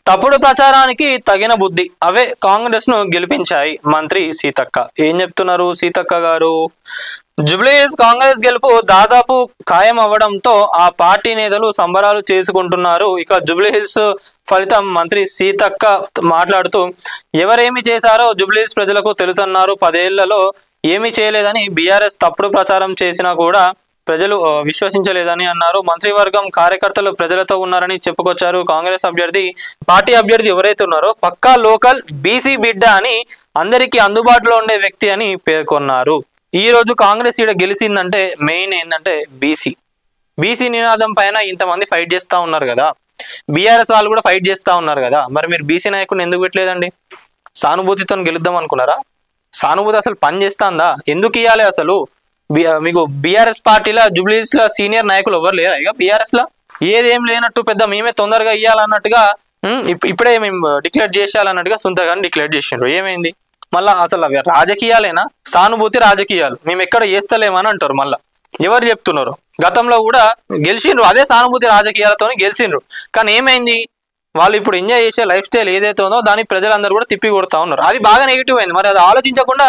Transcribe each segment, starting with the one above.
తప్పుడు ప్రచారానికి తగిన బుద్ధి అవే కాంగ్రెస్ ను గెలిపించాయి మంత్రి సీతక్క. ఏం చెప్తున్నారు సీతక్క గారు? జూబ్లీహిల్స్ కాంగ్రెస్ గెలుపు దాదాపు ఖాయం అవ్వడంతో ఆ పార్టీ నేతలు సంబరాలు చేసుకుంటున్నారు. ఇక జూబ్లీహిల్స్ ఫలితం మంత్రి సీతక్క మాట్లాడుతూ ఎవరేమి చేశారో జూబ్లీహిల్స్ ప్రజలకు తెలుసన్నారు. 10 ఏళ్లలో ఏమీ చేయలేదని బీఆర్ఎస్ తప్పుడు ప్రచారం చేసినా కూడా ప్రజలు విశ్వసించలేదని అన్నారు. మంత్రివర్గం కార్యకర్తలు ప్రజలతో ఉన్నారని చెప్పుకొచ్చారు. కాంగ్రెస్ పార్టీ అభ్యర్థి ఎవరైతే ఉన్నారో పక్కా లోకల్ బీసీ బిడ్డ అని అందరికీ అందుబాటులో ఉండే వ్యక్తి అని పేర్కొన్నారు. ఈ రోజు కాంగ్రెస్ ఈడ గెలిచిందంటే మెయిన్ ఏంటంటే బీసీ నినాదం పైన ఇంతమంది ఫైట్ చేస్తా ఉన్నారు కదా, బీఆర్ఎస్ వాళ్ళు కూడా ఫైట్ చేస్తా ఉన్నారు కదా, మరి మీరు బీసీ నాయకుడిని ఎందుకు పెట్టలేదండి? సానుభూతితో గెలుద్దాం అనుకున్నారా? సానుభూతి అసలు పని చేస్తాందా? ఎందుకు ఇవ్వాలి అసలు? మీకు బీఆర్ఎస్ పార్టీలో జూబ్లీహిల్స్ లో సీనియర్ నాయకులు ఎవరు లేరా? ఇక బీఆర్ఎస్ లో ఏదేం లేనట్టు పెద్ద మేమే తొందరగా ఇవ్వాలన్నట్టుగా ఇప్పుడే మేము డిక్లేర్ చేసేయాలన్నట్టుగా సొంతగా డిక్లేర్ చేసిండ్రు. ఏమైంది మళ్ళా? అసలు అవి రాజకీయాలేనా? సానుభూతి రాజకీయాలు మేము ఎక్కడ చేస్తలేమని అంటారు. మళ్ళా ఎవరు చెప్తున్నారు? గతంలో కూడా గెలిచిండ్రు అదే సానుభూతి రాజకీయాలతో గెలిచిండ్రు. కానీ ఏమైంది? వాళ్ళు ఇప్పుడు ఎంజాయ్ చేసే లైఫ్ స్టైల్ ఏదైతే ఉందో దాన్ని ప్రజలందరూ కూడా తిప్పి కొడతా ఉన్నారు. అది బాగా నెగిటివ్ అయింది. మరి అది ఆలోచించకుండా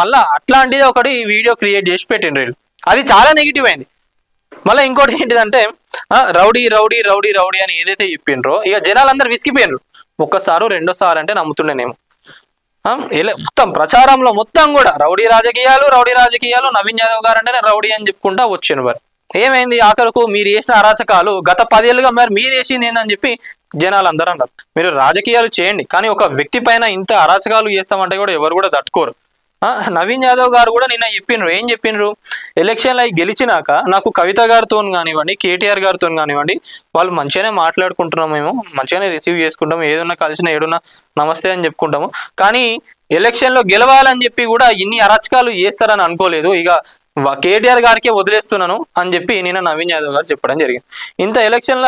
మళ్ళా అట్లాంటిది ఒకటి వీడియో క్రియేట్ చేసి పెట్టిండ్రు. అది చాలా నెగిటివ్ అయింది. మళ్ళీ ఇంకోటి ఏంటిదంటే రౌడీ రౌడీ రౌడీ రౌడీ అని ఏదైతే చెప్పిండ్రో ఇక జనాలందరూ విసిగిపోయినరు. ఒక్కసారి రెండోసారి అంటే నమ్ముతుండేనేమో. మొత్తం ప్రచారంలో మొత్తం కూడా రౌడీ రాజకీయాలు నవీన్ యాదవ్ గారు అంటేనే రౌడీ అని చెప్పుకుంటా వచ్చిండ్రు. మరి ఏమైంది? ఆఖరకు మీరు చేసిన అరాచకాలు గత 10 ఏళ్ళుగా మరి మీరు వేసింది ఏందని చెప్పి జనాలు అందరూ అన్నారు. మీరు రాజకీయాలు చేయండి కానీ ఒక వ్యక్తి పైన ఇంత అరాచకాలు చేస్తామంటే కూడా ఎవరు కూడా తట్టుకోరు. నవీన్ యాదవ్ గారు కూడా నిన్న చెప్పిండ్రు. ఏం చెప్పిండ్రు? ఎలక్షన్లు అవి గెలిచినాక నాకు కవిత గారితో కానివ్వండి, కేటీఆర్ గారితో కానివ్వండి, వాళ్ళు మంచిగానే మాట్లాడుకుంటున్నాం, మేము మంచిగానే రిసీవ్ చేసుకుంటాము, ఏదన్నా కలిసిన ఏడున్నా నమస్తే అని చెప్పుకుంటాము. కానీ ఎలక్షన్లో గెలవాలని చెప్పి కూడా ఇన్ని అరాచకాలు చేస్తారని అనుకోలేదు. ఇక కేటీఆర్ గారికే వదిలేస్తున్నాను అని చెప్పి నిన్న నవీన్ యాదవ్ గారు చెప్పడం జరిగింది. ఇంత ఎలక్షన్ల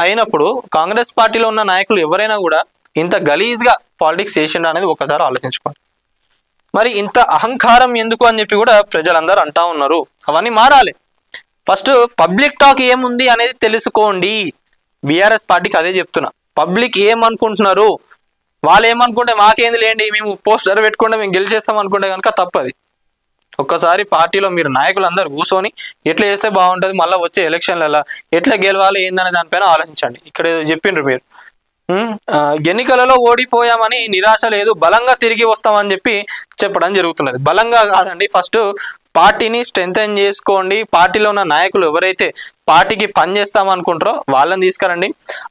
అయినప్పుడు కాంగ్రెస్ పార్టీలో ఉన్న నాయకులు ఎవరైనా కూడా ఇంత గలీజ్గా పాలిటిక్స్ చేసిండ్రు అనేది ఒకసారి ఆలోచించుకోండి. మరి ఇంత అహంకారం ఎందుకు అని చెప్పి కూడా ప్రజలందరూ అంటా ఉన్నారు. అవన్నీ మారాలి. ఫస్ట్ పబ్లిక్ టాక్ ఏముంది అనేది తెలుసుకోండి. బీఆర్ఎస్ పార్టీకి అదే చెప్తున్నా. పబ్లిక్ ఏమనుకుంటున్నారు, వాళ్ళు ఏమనుకుంటే మాకేంది లేండి, మేము పోస్టర్ పెట్టుకుంటే మేము గెలిచేస్తాం అనుకుంటే కనుక తప్పది. ఒక్కసారి పార్టీలో మీరు నాయకులందరూ కూర్చొని ఎట్లా చేస్తే బాగుంటుంది, మళ్ళీ వచ్చే ఎలక్షన్లలో ఎట్లా గెలవాలి ఏందనే దానిపైన ఆలోచించండి. ఇక్కడ చెప్పిండ్రు మీరు ఎన్నికలలో ఓడిపోయామని నిరాశ లేదు, బలంగా తిరిగి వస్తామని చెప్పి చెప్పడం జరుగుతున్నది. బలంగా కాదండి, ఫస్ట్ పార్టీని స్ట్రెంథెన్ చేసుకోండి. పార్టీలో ఉన్న నాయకులు ఎవరైతే పార్టీకి పనిచేస్తామనుకుంటారో వాళ్ళని తీసుకురండి.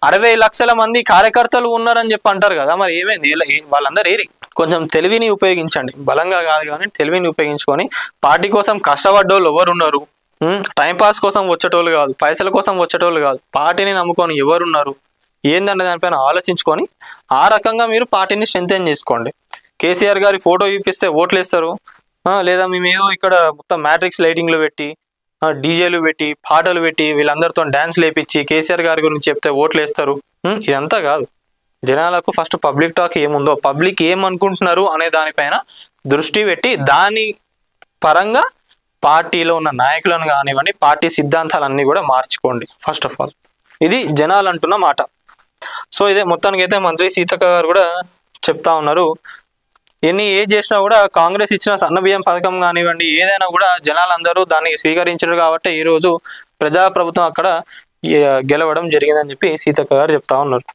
60 లక్షల మంది కార్యకర్తలు ఉన్నారని చెప్పి అంటారు కదా, మరి ఏమైంది? వాళ్ళందరూ ఏరి కొంచెం తెలివిని ఉపయోగించండి. బలంగా కాదు కానీ తెలివిని ఉపయోగించుకొని పార్టీ కోసం కష్టపడ్డోళ్ళు ఎవరు ఉన్నారు, టైంపాస్ కోసం వచ్చేటోళ్ళు కాదు, పైసల కోసం వచ్చేటోళ్ళు కాదు, పార్టీని నమ్ముకొని ఎవరున్నారు ఏందన్న దానిపైన ఆలోచించుకొని ఆ రకంగా మీరు పార్టీని స్ట్రెంథెన్ చేసుకోండి. కేసీఆర్ గారి ఫోటో చూపిస్తే ఓట్లు వేస్తారు, లేదా మేమేదో ఇక్కడ మొత్తం మ్యాట్రిక్స్ లైటింగ్లు పెట్టి డీజేలు పెట్టి పాటలు పెట్టి వీళ్ళందరితో డ్యాన్స్ లేపించి కేసీఆర్ గారి గురించి చెప్తే ఓట్లు వేస్తారు. ఇదంతా కాదు. జనాలకు ఫస్ట్ పబ్లిక్ టాక్ ఏముందో, పబ్లిక్ ఏమనుకుంటున్నారు అనే దానిపైన దృష్టి పెట్టి దాని పరంగా పార్టీలో ఉన్న నాయకులను కానివ్వండి, పార్టీ సిద్ధాంతాలన్నీ కూడా మార్చుకోండి ఫస్ట్ ఆఫ్ ఆల్. ఇది జనాలు అంటున్న మాట. సో ఇదే మొత్తానికి అయితే మంత్రి సీతక్క గారు కూడా చెప్తా ఉన్నారు. ఏ చేసినా కూడా కాంగ్రెస్ ఇచ్చిన సన్నబియ్యం పథకం కానివ్వండి ఏదైనా కూడా జనాలందరూ దాన్ని స్వీకరించారు కాబట్టి ఈరోజు ప్రజాప్రభుత్వం అక్కడ గెలవడం జరిగిందని చెప్పి సీతక్క గారు చెప్తా ఉన్నారు.